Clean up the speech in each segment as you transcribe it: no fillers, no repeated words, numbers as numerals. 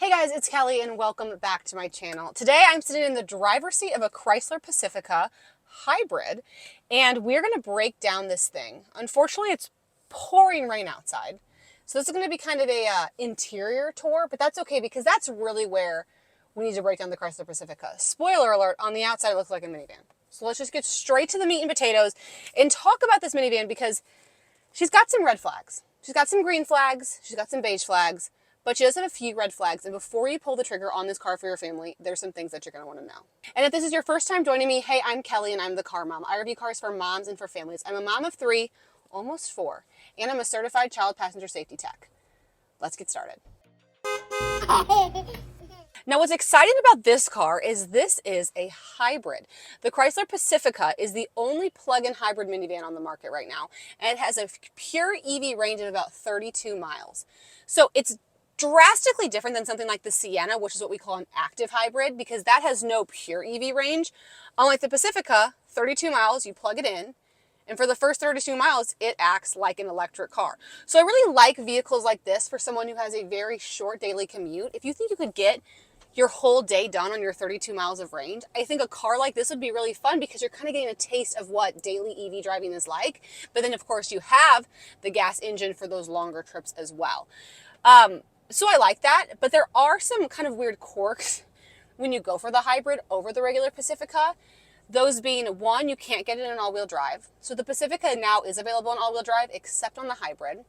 Hey guys, it's Kelly and welcome back to my channel. Today I'm sitting in the driver's seat of a Chrysler Pacifica hybrid and we're going to break down this thing. Unfortunately, it's pouring rain outside. So this is going to be kind of a interior tour, but that's okay because that's really where we need to break down the Chrysler Pacifica. Spoiler alert, on the outside it looks like a minivan. So let's just get straight to the meat and potatoes and talk about this minivan because she's got some red flags. She's got some green flags, she's got some beige flags, but she does have a few red flags. And before you pull the trigger on this car for your family, there's some things that you're going to want to know. And if this is your first time joining me, hey, I'm Kelly and I'm the car mom. I review cars for moms and for families. I'm a mom of 3, almost 4, and I'm a certified child passenger safety tech. Let's get started. Now, what's exciting about this car is this is a hybrid. The Chrysler Pacifica is the only plug-in hybrid minivan on the market right now, and it has a pure EV range of about 32 miles. So it's drastically different than something like the Sienna, which is what we call an active hybrid, because that has no pure EV range. Unlike the Pacifica, 32 miles, you plug it in, and for the first 32 miles, it acts like an electric car. So I really like vehicles like this for someone who has a very short daily commute. If you think you could get your whole day done on your 32 miles of range, I think a car like this would be really fun because you're kind of getting a taste of what daily EV driving is like. But then, of course, you have the gas engine for those longer trips as well. So I like that, but there are some kind of weird quirks when you go for the hybrid over the regular Pacifica. Those being, one, you can't get it in all-wheel drive. So the Pacifica now is available in all-wheel drive, except on the hybrid.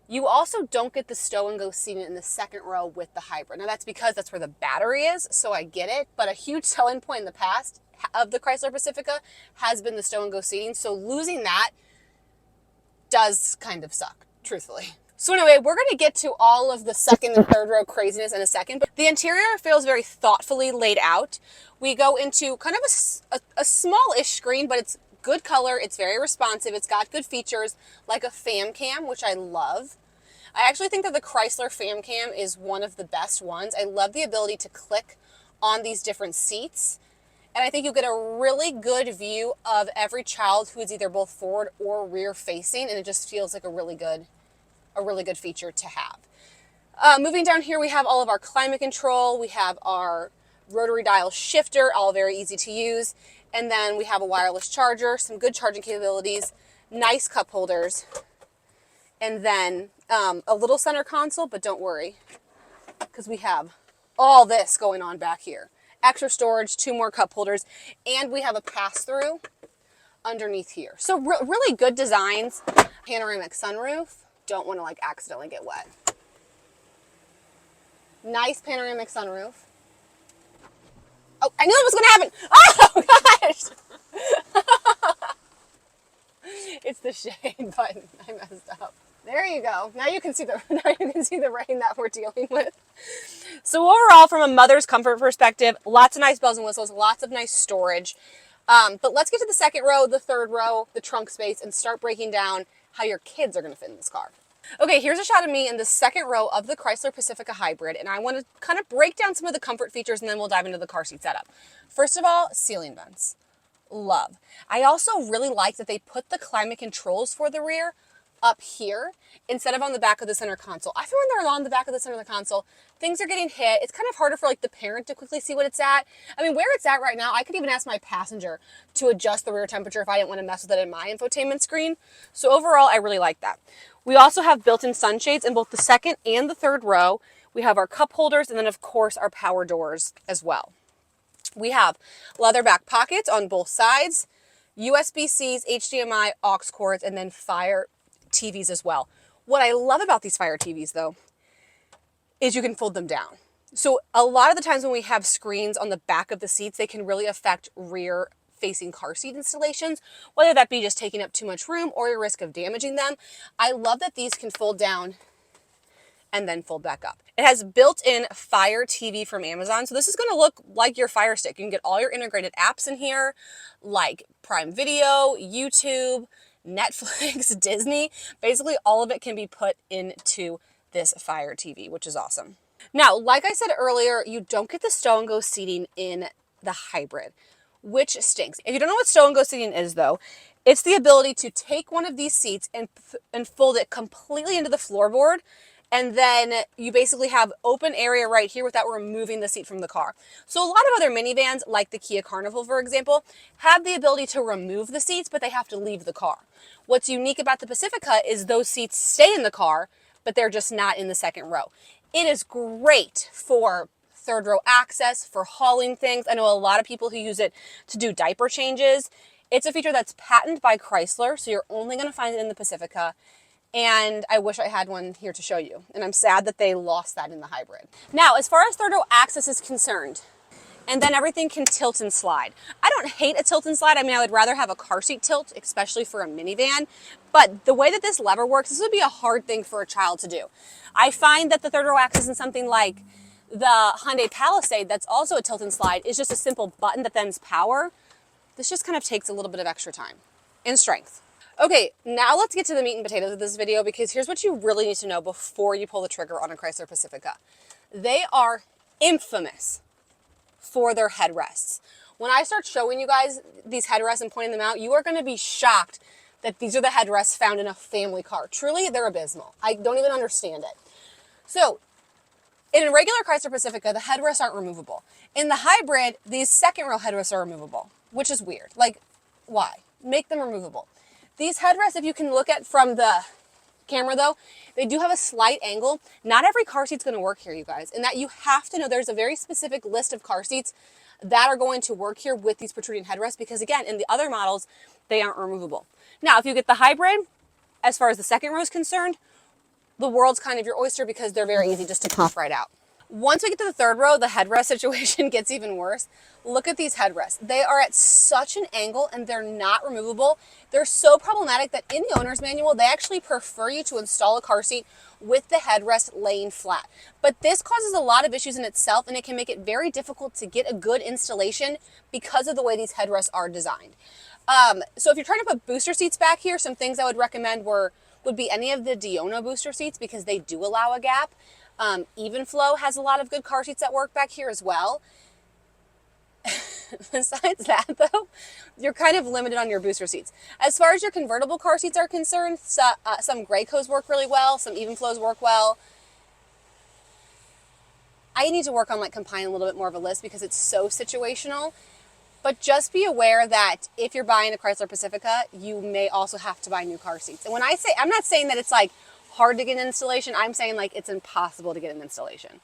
You also don't get the stow-and-go seating in the second row with the hybrid. Now that's because that's where the battery is, so I get it. But a huge selling point in the past of the Chrysler Pacifica has been the stow-and-go seating. So losing that does kind of suck, truthfully. So anyway, we're going to get to all of the second and third row craziness in a second, but the interior feels very thoughtfully laid out. We go into kind of a small-ish screen, but it's good color. It's very responsive. It's got good features like a fam cam, which I love. I actually think that the Chrysler fam cam is one of the best ones. I love the ability to click on these different seats. And I think you get a really good view of every child who is either both forward or rear facing, and it just feels like a really good feature to have. Moving down here, we have all of our climate control. We have our rotary dial shifter, all very easy to use. And then we have a wireless charger, some good charging capabilities, nice cup holders, and then a little center console, but don't worry, because we have all this going on back here. Extra storage, 2 more cup holders, and we have a pass-through underneath here. So really good designs. Panoramic sunroof. Don't want to like accidentally get wet. Nice panoramic sunroof. Oh, I knew that was going to happen. Oh gosh. It's the shade button. I messed up. There you go. Now you can see the rain that we're dealing with. So overall, from a mother's comfort perspective, lots of nice bells and whistles, lots of nice storage. But let's get to the second row, the third row, the trunk space, and start breaking down how your kids are going to fit in this car. Okay, here's a shot of me in the second row of the Chrysler Pacifica Hybrid, and I want to kind of break down some of the comfort features, and then we'll dive into the car seat setup. First of all, ceiling vents. Love. I also really like that they put the climate controls for the rear up here instead of on the back of the center console. I feel when they're on the back of the center of the console, things are getting hit. It's kind of harder for like the parent to quickly see what it's at. I mean, where it's at right now, I could even ask my passenger to adjust the rear temperature if I didn't want to mess with it in my infotainment screen. So overall, I really like that. We also have built-in sunshades in both the second and the third row. We have our cup holders and then of course our power doors as well. We have leather back pockets on both sides, USB-Cs, HDMI, aux cords, and then Fire TVs as well. What I love about these Fire TVs though is you can fold them down. So a lot of the times when we have screens on the back of the seats, they can really affect rear facing car seat installations, whether that be just taking up too much room or your risk of damaging them. I love that these can fold down and then fold back up. It has built-in Fire TV from Amazon. So this is going to look like your Fire Stick. You can get all your integrated apps in here, like Prime Video, YouTube, Netflix, Disney. Basically, all of it can be put into this Fire TV, which is awesome. Now, like I said earlier, you don't get the stow-and-go seating in the hybrid, which stinks. If you don't know what stow-and-go seating is, though, it's the ability to take one of these seats and fold it completely into the floorboard And then you basically have open area right here without removing the seat from the car. So a lot of other minivans, like the Kia Carnival, for example, have the ability to remove the seats, but they have to leave the car. What's unique about the Pacifica is those seats stay in the car, but they're just not in the second row. It is great for third row access, for hauling things. I know a lot of people who use it to do diaper changes. It's a feature that's patented by Chrysler, so you're only going to find it in the Pacifica. And I wish I had one here to show you. And I'm sad that they lost that in the hybrid. Now, as far as third row access is concerned, and then everything can tilt and slide. I don't hate a tilt and slide. I mean, I would rather have a car seat tilt, especially for a minivan. But the way that this lever works, this would be a hard thing for a child to do. I find that the third row access in something like the Hyundai Palisade, that's also a tilt and slide, is just a simple button that then's power. This just kind of takes a little bit of extra time and strength. Okay, now let's get to the meat and potatoes of this video, because here's what you really need to know before you pull the trigger on a Chrysler Pacifica. They are infamous for their headrests. When I start showing you guys these headrests and pointing them out, you are going to be shocked that these are the headrests found in a family car. Truly, they're abysmal. I don't even understand it. So, in a regular Chrysler Pacifica, the headrests aren't removable. In the hybrid, these second row headrests are removable, which is weird. Like, why? Make them removable. These headrests, if you can look at from the camera though, they do have a slight angle. Not every car seat's going to work here, you guys. And that you have to know there's a very specific list of car seats that are going to work here with these protruding headrests, because again, in the other models, they aren't removable. Now, if you get the hybrid, as far as the second row is concerned, the world's kind of your oyster, because they're very easy just to pop right out. Once we get to the third row, the headrest situation gets even worse. Look at these headrests. They are at such an angle and they're not removable. They're so problematic that in the owner's manual, they actually prefer you to install a car seat with the headrest laying flat. But this causes a lot of issues in itself, and it can make it very difficult to get a good installation because of the way these headrests are designed. So if you're trying to put booster seats back here, some things I would recommend would be any of the Diono booster seats, because they do allow a gap. Evenflo has a lot of good car seats that work back here as well. Besides that, though, you're kind of limited on your booster seats. As far as your convertible car seats are concerned, some Gracos work really well, some Evenflos work well. I need to work on compiling a little bit more of a list, because it's so situational. But just be aware that if you're buying a Chrysler Pacifica, you may also have to buy new car seats. And when I say, I'm not saying that it's hard to get an installation. I'm saying it's impossible to get an installation.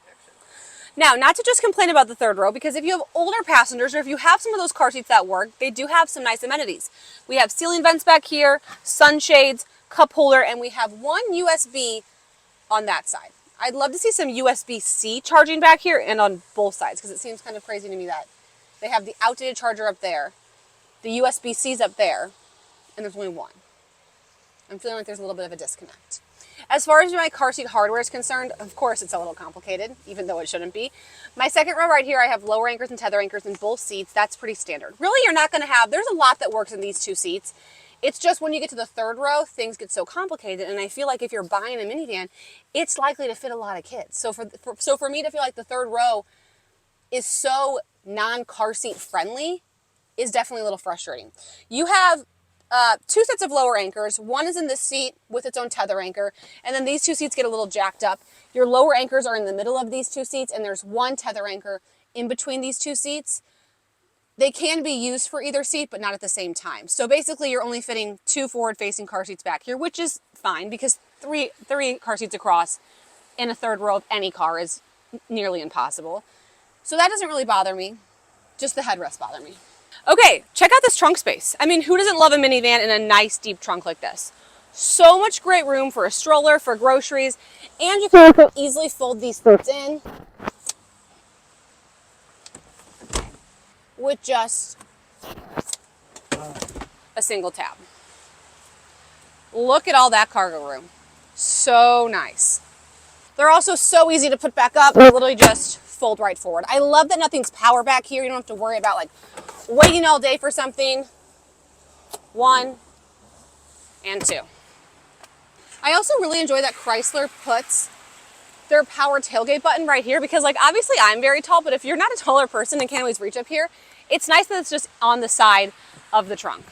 Now, not to just complain about the third row, because if you have older passengers, or if you have some of those car seats that work, they do have some nice amenities. We have ceiling vents back here, sunshades, cup holder, and we have one USB on that side. I'd love to see some USB-C charging back here and on both sides, because it seems kind of crazy to me that they have the outdated charger up there, the USB-C's up there, and there's only one. I'm feeling like there's a little bit of a disconnect. As far as my car seat hardware is concerned, of course it's a little complicated, even though it shouldn't be. My second row right here, I have lower anchors and tether anchors in both seats. That's pretty standard. Really, you're not going to have, there's a lot that works in these two seats. It's just when you get to the third row, things get so complicated, and I feel like if you're buying a minivan, it's likely to fit a lot of kids. So for me to feel like the third row is so non-car seat friendly is definitely a little frustrating. You have two sets of lower anchors. One is in this seat with its own tether anchor, and then these two seats get a little jacked up. Your lower anchors are in the middle of these two seats, and there's one tether anchor in between these two seats. They can be used for either seat, but not at the same time. So basically, you're only fitting two forward-facing car seats back here, which is fine, because three car seats across in a third row of any car is nearly impossible. So that doesn't really bother me. Just the headrests bother me. Okay, check out this trunk space. I mean, who doesn't love a minivan in a nice deep trunk like this? So much great room for a stroller, for groceries, and you can easily fold these seats in with just a single tab. Look at all that cargo room. So nice. They're also so easy to put back up. They literally just fold right forward. I love that nothing's power back here. You don't have to worry about waiting all day for something. 1 and 2. I also really enjoy that Chrysler puts their power tailgate button right here, because obviously I'm very tall, but if you're not a taller person and can't always reach up here, it's nice that it's just on the side of the trunk.